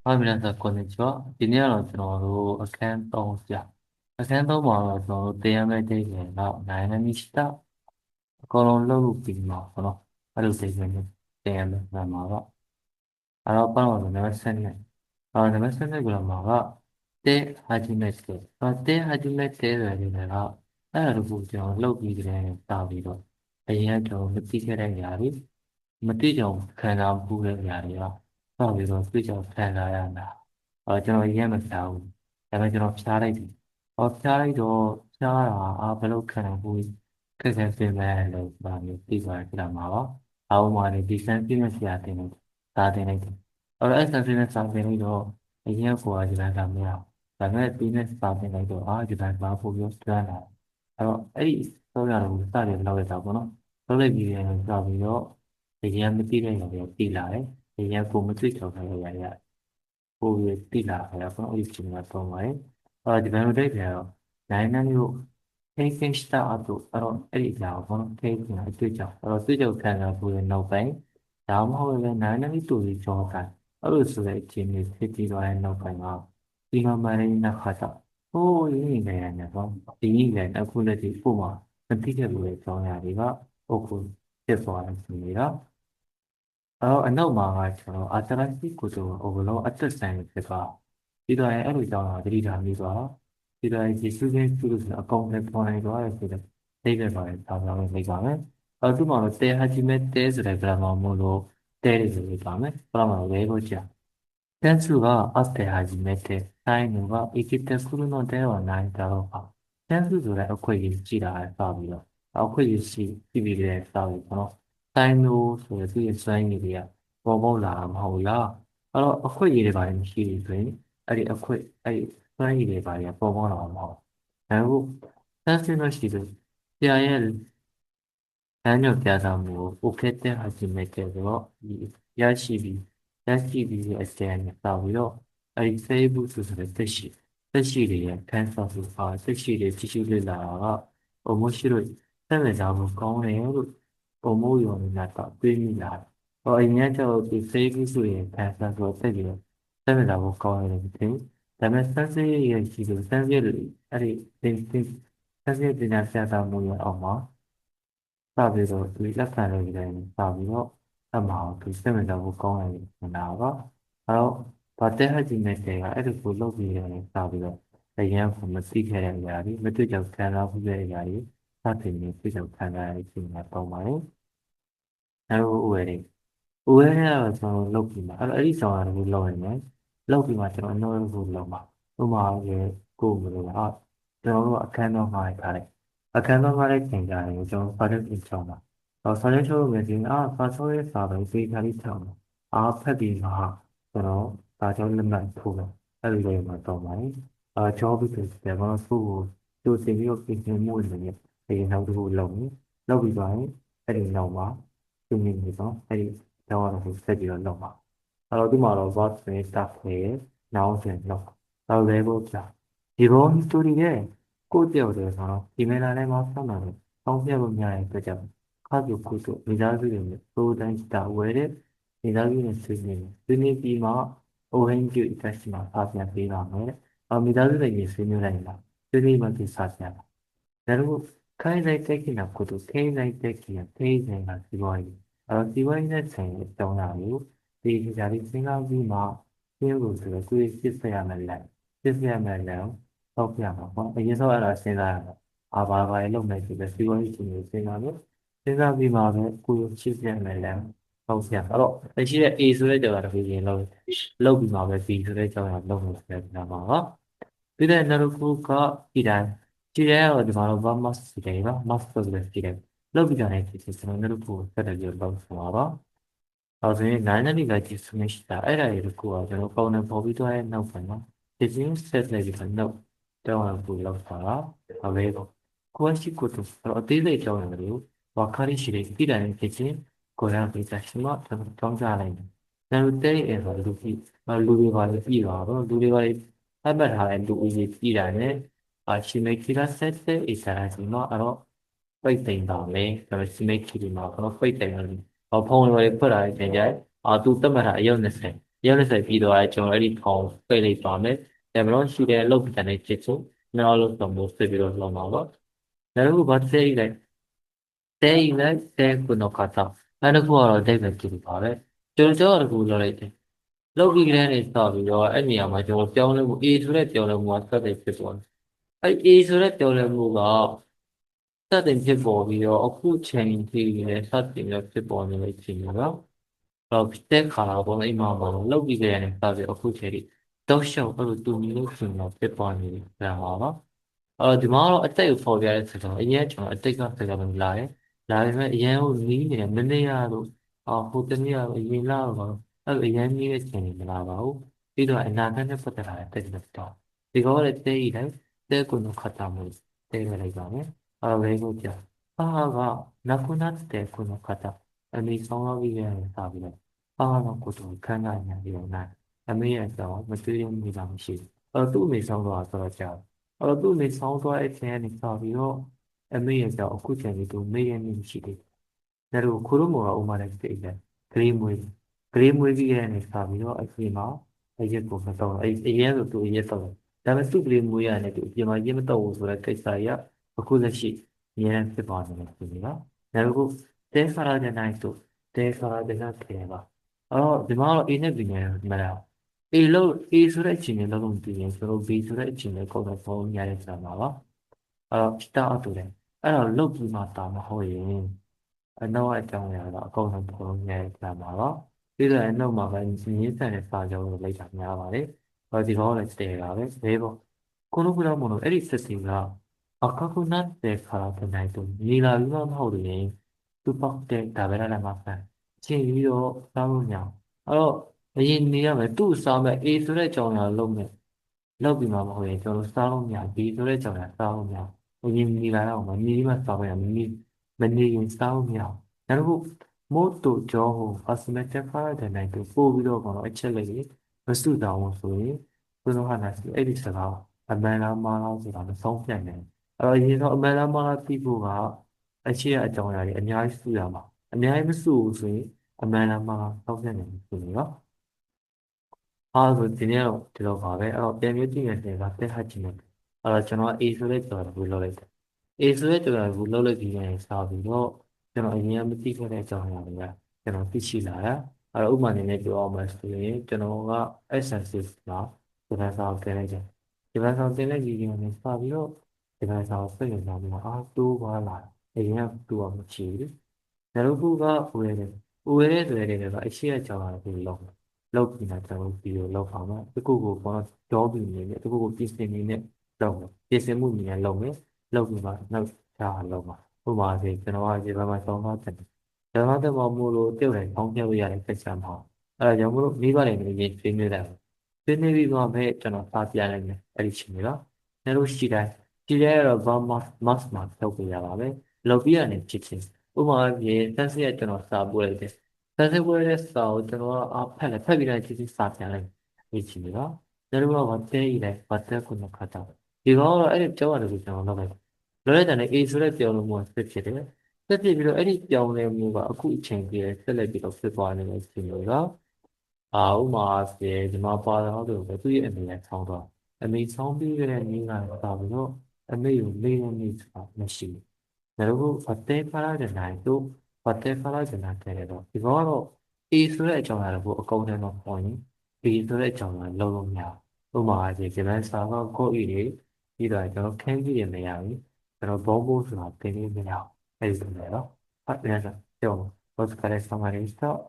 はい、皆さん、こんにちは。今天は、アカウントをじゃ、アカウントも、提案ができるの、何にした、このログピンの、ある程度に提案のまま、パンを流せない。流せないグラマーが、で、初めて。で、初めてが出たら、အဲ့ဒါကိုကျွန်တော်လုပ်ပြီးကြတယ်တာပြီးတော့အရင်ကကျွန်တော်မသိခဲ့တဲ့ຢာတွေမသိကြအောင်ခံစားမှုတဲ့ຢာတွေရောတော့ပြီးတော့သိကြအောင်ခံစားရတာကျွန်တော်အရင်မစားဘူးဒါပေမဲ့ကျွန်တော်ဖြားလိုက်တယ်ဖြားလိုက်တော့ဖြားတာဘယ်လိုခံစားမှုခက်ခဲပြင်မဲ့လို့ဗာမျိုးသိသွားကြတာမှာပါအောက်မှာနေဒီစမ်းပြည့်နေစရာတင်တယ်ဒါတင်လိုက်တယ်အဲ့ဒါစမ်းပြည့်နေစာတင်လိုက်တော့အရင်ကဒီလမ်းကမရဒါပေမဲ့ပြီးနေစာတင်လိုက်တော့ဒီလမ်းကပို့ပြီးကျွမ်းလာအဲ့ဒီတော့ရတော့စတယ်လောက်ရတာပေါ့နော်လောက်လိုက်ပြီးရင်စပြီးတော့အရင်မသိတဲ့နေရာတွေသိလာတယ်အရင်ကိုမသိချောင်တဲ့နေရာတွေပို့ပြီးသိလာတယ်ပေါ့အဲ့ဒီချိန်မှာတော့ပါတယ်ဒီဘယ်လိုတိုက်ပြန်တော့နိုင်နေမျိုးထိန်းသိမ်းした後အဲ့ဒီကြောင်ပေါ့နော်ထိန်းသိမ်းအတွေ့အကြုံတွေ့ကြုံခံစားဖို့ရဲ့နောက်ပိုင်းဒါမှမဟုတ်လည်းနိုင်နေတူပြီးကြောကန်အဲ့လိုဆိုတဲ့အချိန်မျိုးဖြစ်ပြီးတော့ရဲ့နောက်ပိုင်းမှာဒီမှာမရင်းနောက်ခါတော့ဟိုးရင်းနေရတယ်ပေါ့ဒီကြီးလည်းအခုလည်းဒီပို့မှာမသိတဲ့လူတွေကြောင်းရတွေကအခုဖြစ်သွားတယ်ဆိုနေတော့အနောက်မှာကကျွန်တော်အာတရစီကိုတော့ဘလုံးအသက်ဆိုင်ဖြစ်သွားပြီးတော့အဲ့လိုကြောင်းတာတတိထားပြီးသွားပြီးတော့ဒီစုစင်းစုလို့ဆိုအကောင်နဲ့ပေါ်နေသွားတယ်ဆိုတော့သိပဲပါတယ်ဆောင်းဆောင်းလေးလိုက်ပါမယ်သူ့မှာတော့တဲဟာဂျီမဲတဲဆိုတဲ့ grammar မို့လို့တဲတွေဆိုပြီးပါမယ်ပရမှာလဲဖို့ကြာ点数があって初めて、才能が生きてくるのではないだろうか。点数それをခွင့်ယူကြည့်တာစပြီးတော့ခွင့်ယူကြည့်ပြီးတဲ့စပြီး才能ဆိုတဲ့သူရဲ့စွမ်းရည်တွေကပေါ်ပေါက်လာမှာမဟုတ်လားအခွင့်အရေးတွေပါမရှိဘူးဆိုရင်အဲ့ဒီစွမ်းရည်တွေပါပေါ်ပေါက်လာမှာမဟုတ်ဘူး点数の知るဆရာရဲ့လမ်းညွှန်ပြသမှုကို受けて初めてのရရှိပြီးအကျဉ်းနဲ့စပြီးတော့အဲ့ဒီ Facebook ဆိုတဲ့သက်ရှိတွေရဲ့ခန်းစားမှုသက်ရှိတွေကြည့်ရှုလေ့လာတာက面白いစိတ်ဝင်စားမှုကောင်းတယ်လို့思うようになったတွေးမိလာတယ်အရင်ကကျတော့ဒီ Facebook ဆိုရင်ခန်းစားမှုတက်ပြီးတော့စိတ်ဝင်စားမှုကောင်းတယ်လို့ထင်ဒါပေမဲ့စမ်းစစ်ရဲ့ရှိလို့စမ်းစစ်လို့အဲ့ဒီစမ်းစစ်ပညာပြသမှုရဲ့အောက်မှာစပြီးတော့ဒီလက်ခံလို့ရတယ်စပြီးတော့အမှားသူစိတ်ဝင်စားမှုကောင်းတယ်နေတာပါဘာတဲ့ဟာကြီးနဲ့တဲ့ကအဲ့ဒီကိုလုပ်ပြီးရတယ်စပြီးတော့အရင်ကမသိခဲ့တဲ့အရာတွေမတွေ့ကြခံစားမှုတဲ့အရာတွေစတင်ပြီးတွေ့ကြခံစားရတဲ့အချိန်မှာတော့ပါတယ်နောက်ဥဝဲကတော့ကျွန်တော်လုပ်ပြီးမှအဲ့ဒီဆောင်ရကိုလုပ်နေတယ်လုပ်ပြီးမှကျွန်တော်အနှုတ်ကိုလုပ်မှာဥပမာရေကိုမလို့ကျွန်တော်တို့အခန်းတော့မှာထားတယ်အခန်းတော့မှာလည်းသင်ကြတယ်ကျွန်တော်စာချုပ်ပြင်ချောင်းမှာစာချုပ်ချုပ်မယ်ဒီစာချုပ်ရဲ့စာပဲသိထားလိမ့်ချောင်းဖတ်ပြီးမှကျွန်တော်စာချုပ်လက်မှတ်ထိုးတယ်အဲ့ဒီလိုမှတော့ပါတယ်ကျောင်းပြီးတယ်ဘာလို့သူ့ကိုသူ့စီပြီးတော့ပြင်မှုနေတယ်ဒီနောက်တစ်ခုလုပ်ပြီးသွားရင်အဲ့ဒီနောက်မှာသူမြင်နေတော့အဲ့ဒီတော့ဆက်ပြီးတော့လုပ်မှာဒီမှာတော့ what နဲ့ stuff နဲ့ now နဲ့လုပ်တော့လည်းကိုကြာဒီဘော history နဲ့ကိုယ့်တယောက်တည်းဆိုတော့ဒီမေလာလည်းမဆက်မှာလို့တောင်းပြလို့များတဲ့အတွက်ကြောင့်ခါကျကိုတို့မိသားစုတွေနဲ့တိုးတိုင်းတာဝဲတဲ့မိသားစုနဲ့ဆွေးနွေးပြီးမှအိုဟင်းကျူအတက်စီမှာဖာပြန်ပေးပါမယ်မိသားစုတွေနဲ့ဆွေးနွေးလိုက်လားဆွေးနွေးမှပြစားပြန်လာဒါတော့ခိုင်းလိုက်တဲ့ကိစ္စကိုတို့ထိလိုက်တဲ့ကိစ္စထိနေတာစီပွားရေးစီပွားရေးနဲ့ဆိုင်တဲ့အကြောင်းအရာကိုဒီကြာရီစဉ်းစားပြီးမှရှင်းလို့ဆိုတော့ကိုယ်စစ်ဆက်ရမယ်လေစစ်ဆက်ရမယ်လေတော့ပြမှာပေါ့အရင်ဆုံးအဲ့ဒါစဉ်းစားရမယ်ဘာလုပ်မယ်ဆိုတော့စီပွားရေးရှင်ကိုစဉ်းစားလို့စဉ်းစားပြီးမှပဲကိုယ်စစ်ဆက်ရမယ်လေဟုတ်ပြလက်ရှိတဲ့ A ဆိုတဲ့ကြောင်တစ်ခုရင်လုပ်ပြီးမှပဲ B ဆိုတဲ့ကြောင်လုပ်လို့ဆိုတဲ့နာမှာပါပြီးတဲ့နောက်တစ်ခုကဒီတိုင်းကတော့ဒီမှာတော့ one mask စီတယ်နော် mask ဆိုတဲ့စီတယ်လုပ်ပြီးကြတဲ့ဒီကျွန်တော်တို့ကိုဆက်တယ်ပြီးလုပ်ဆောင်ပါဆိုရင်နိုင်တဲ့ဒီကကြည့်စမရှိတာအဲ့ဒါတွေကိုကျွန်တော်ပုံနဲ့ပေါ်ပြီးသွားတဲ့နောက်ပိုင်းမှာဒီစင်းဆက်လိုက်ပြီးတော့နောက်တောင်းပူလောက်တာအဝေးကိုရှိကိုတော့အသေးစိတ်ကြောင်းတယ်လို့ဝါခရီရှိတဲ့ဒီတိုင်းဖြစ်ချင်းကိုရပြီးသားရှိမှတောင်းကြလိုက်တယ်ဒါလို့တဲ့အဲ့ဆိုလူကြီးလူတွေကလည်းပြီးတော့လူတွေကလည်းအမှတ်ထားတဲ့လူဦးရေပြီးတာနဲ့ရှိမိတ်ကြီးလားဆက်တဲ့အစားအစီတော့ပိတ်တိမ်ပါမယ်ဒါပေမဲ့ရှိမိတ်ကြီးဒီမှာပိတ်တိမ်လို့ဖုန်းတွေဖွက်လာတဲ့ကြိုင်သူတက်မှတ်တာအယောက်20 ရက်လက်ဆက်ပြီးတော့ကျွန်တော်အဲ့ဒီဖောင်ပိတ်လိုက်ပါမယ်ဒါမလို့ရှိတဲ့အလုပ်ပြန်နေချစ်ဆိုနောက်လို့တော့မို့ဆက်ပြီးတော့လောက်မှာပေါ့ဒါတော့ဘာသိလိုက်တဲလိုက်တဲကုနခတာအဲ့ဒါကတော့ဒိတ်ပဲကြည့်ပါပဲကျွန်တော်တို့ကလောက်လိုက်တယ်လောက်ပြီးကလေးနေစပြီးတော့အဲ့နေရာမှာကျွန်တော်ပြောင်းလဲမှု A ဆိုတဲ့ပြောင်းလဲမှုကစတဲ့ဖြစ်ပေါ်တယ်အဲ့ A ဆိုတဲ့ပြောင်းလဲမှုကစတဲ့ဖြစ်ပေါ်ပြီးတော့အခုချိန်ထိလည်းစတင်ပြီးဖြစ်ပေါ်နေတဲ့အချိန်မှာတော့တဲ့ခါတော့အိမ်မှာလောက်ပြီးကလေးနေစပြီးအခုချိန်ထိတော့ရှောက်အဲ့လိုတူညီလို့ရှင်တော့ဖြစ်ပေါ်နေတယ်ဟာပါဒီမှာတော့အတိတ်ကိုဖော်ပြတဲ့ဆိုတော့အရင်ကျွန်တော်အတိတ်ကဆိုတော့လာတယ်လာပေမဲ့အရင်ကိုနီးနေတယ်မနေ့ကလို့ဟိုတနေ့ကအရင်လာတော့အဲ့အရင်ကြီးတဲ့ချိန်တွေမလာပါဘူးပြီးတော့အနာဂတ်နဲ့ပတ်သက်လာတဲ့တိတ်တော့ဒီကောလည်းတဲဤတိုင်းတဲကုနခတ်တာမျိုးတဲလိုက်ပါမယ်ဝေကိုပြကနကုနတ်တဲကုနခတ်တာအမေဆောင်းလာပြီးရင်စားပြီးတော့တော့ကိုတို့ခန်းကညာပြီးတော့နိုင်အမေရဲ့တော့မတွေ့ရမိတာမရှိဘူးသူ့အမေဆောင်းတော့ဆိုတော့ကြာသူ့အမေဆောင်းသွားတဲ့အချိန်ကနေစပြီးတော့အမေရဲ့တော့အခုချိန်ကြီးသူမေ့ရမိမရှိသေးဘူးဒါတို့ခိုးလို့မတော့ဥမာလည်းသိတယ်ဂရေးမွေးပြီးရတဲ့စပြီးတော့အချိန်မှာအရက်ကိုမတော့အရင်ဆိုသူအရက်တော့ဒါပေမဲ့သူ့ကလေးမွေးရတယ်သူအပြင်မှာရက်မတော့ဘူးဆိုတဲ့ကိစ္စရအခုလက်ရှိအများဖြစ်ပါနေတယ်ဒီနော်ဒါတို့တဲခါရတဲ့နိုင်ဆိုတဲခါရတဲ့ကခဲပါဒီမှာတော့ A နဲ့ B နဲ့မလား A ဆိုတဲ့အချိန်နဲ့လုံးပြီးရင်ဆိုတော့ B ဆိုတဲ့အချိန်နဲ့ကောက်တော့ပုံရတဲ့ဆရာမှာပါတာအတူတယ်အဲ့တော့လုတ်ပြီးမှတာမဟုတ်ရင်အနောက်အကြောင်းရတော့အကုန်လုံးပုံရတဲ့ဆရာမှာပါပြီးတော့အနောက်မှာပဲရင်းစံတဲ့စာကြောင်းကိုလိုက်တာများပါတယ်ဒီတော့လည်းတဲတာပဲဘဲပေါ့このグラムのエリスティが赤くなってからでないとニラウママウルにスパって食べられません。チンリをサムニャン。အရင်နေရမယ်သူ့စားမယ် A ဆိုတဲ့ကြောင်ရလုံးမယ်လောက်ပြီးမှမဟုတ်ရင်ကျွန်တော်စားလို့မရ B ဆိုတဲ့ကြောင်ရစားလို့မရအရင်နေလာတော့မနေမှစားမယ်မနေရင်စားလို့မရနောက်တစ်ခုမို့တို့ကြောဟို asymmetric ဖားတဲ့နိုင်သူပို့ပြီးတော့ကတော့အချက်လိုက်ရင်မစုတောင်းဆိုရင်ဘုရားဟာနာစီအဲ့ဒီစကားအမှန်လားမှားလားဆိုတာမဆုံးဖြတ်နိုင်အရင်တော့အမှန်လားမှားလားသိဖို့ကအချက်အကြောင်းအရာတွေအများကြီးစုရမှာအများကြီးမစုဘူးဆိုရင်အမှန်လားမှားလားဆုံးဖြတ်နိုင်ဘူးဆိုရင်နော်ဆိုဒီနေ့တော့ဒီလိုပါပဲပြန်ပြီးကြည့်ရင်လည်းတက်ဟချင်တယ်ကျွန်တော် A ဆိုတဲ့ကြော်ကိုလောက်လိုက်တယ် A ဆိုတဲ့ကြော်ကိုလောက်လိုက်ပြီးရင်စားပြီးတော့ကျွန်တော်အရင်ကမသိခဲ့တဲ့အကြောင်းအရာတွေကကျွန်တော်သိရှိလာတာဥပမာအနေနဲ့ပြောအောင်မဆိုရင်ကျွန်တော်က essential မှာဒီဘက်ဆောင်တင်လိုက်တယ်ဒီဘက်ဆောင်တင်လိုက်ပြီးရင်လည်းစားပြီးတော့ဒီဘက်ဆောင်စိတ်ဝင်စားပြီးတော့တိုးသွားလာအရင်ကတူအောင်မချီဘူးဒါလို့ကဝယ်တဲ့ဆိုတဲ့တွေကအရှိအကြောင်းအရာကိုလောက်ပြီးတော့ကျွန်တော်ဗီဒီယိုလောက်ပါမယ်တခုကိုပေါ့ကြောပြီးနေတယ်တခုကိုပြင်ဆင်နေနဲ့လောက်မယ်ပြင်ဆင်မှုနေနဲ့လောက်မယ်လောက်ပြီးမှနောက်ခြားလောက်မှာဥပမာဆိုကျွန်တော်ကဒီဘက်မှာဆောင်းသားတယ်ဆောင်းသားတယ်မို့လို့ပြုတ်တယ်ပေါင်းပြလို့ရတဲ့ကိစ္စမဟုတ်အဲ့ဒါကြောင့်မို့လို့မိဘတွေလည်းရင်ပြင်းနေတယ်ပြင်းနေပြီးတော့ပဲကျွန်တော်စာပြလိုက်မယ်အဲ့ဒီချိန်တွေတော့နေလို့ရှိတိုင်းဒီလဲတော့ဘာမှမတ်မှာထုတ်ပြရပါပဲလောက်ပြရနေဖြစ်ချင်းဥပမာပြေတက်စီရကျွန်တော်စာပို့လိုက်တယ်ဆက်စစ်ပွဲတဲ့စာကိုကျွန်တော်ဖက်ပြီးတော့ကြည့်စာပြန်လိုက်ဒီချီတော့ကျွန်တော်ကတဲရည်လိုက်ပတ်သက်ခုနခါတော့ဒီတော့အဲ့ဒီပြောရတယ်ကိုကျွန်တော်လုပ်လိုက်လောလိုက်တဲ့ A ဆိုတဲ့ပြောင်းလို့မျိုးဖြစ်ဖြစ်တယ်ဆက်ဖြစ်ပြီးတော့အဲ့ဒီပြောင်းလဲမျိုးကအခုအချိန်ကြီးဆက်လက်ပြီးတော့ဖြစ်သွားနေတဲ့အချိန်မျိုးကဥမာပြေဒီမှာပါတော့သူ့ရဲ့အမေနဲ့ဆောင်းတော့အမေဆောင်းပြီးတဲ့နေ့ကပါပြီးတော့အမေကိုလေးနေဆိုတာမရှိဘူးဒါတော့အသေးဖားရတဲ့နိုင်တို့ဘာတဲဖားလိုက်တဲ့နိုင်တဲ့တော့ဒီဘောကတော့ A ဆိုတဲ့အကြောင်းအရာကိုအကုန်ထဲမှာပေါ်ရင် B ဆိုတဲ့အကြောင်းအရာလုံးလုံးမရဘူးဥပမာဒီလန်စာကကိုယ့်ဤပြီးတော့ကျွန်တော်ခန်းကြီးရမရဘူးကျွန်တော်ဘောမိုးဆိုတာတင်နေမရဘူးအဲ့ဒီလိုလေနော်ဟုတ်တယ်ဆိုတော့ Os caras están listos.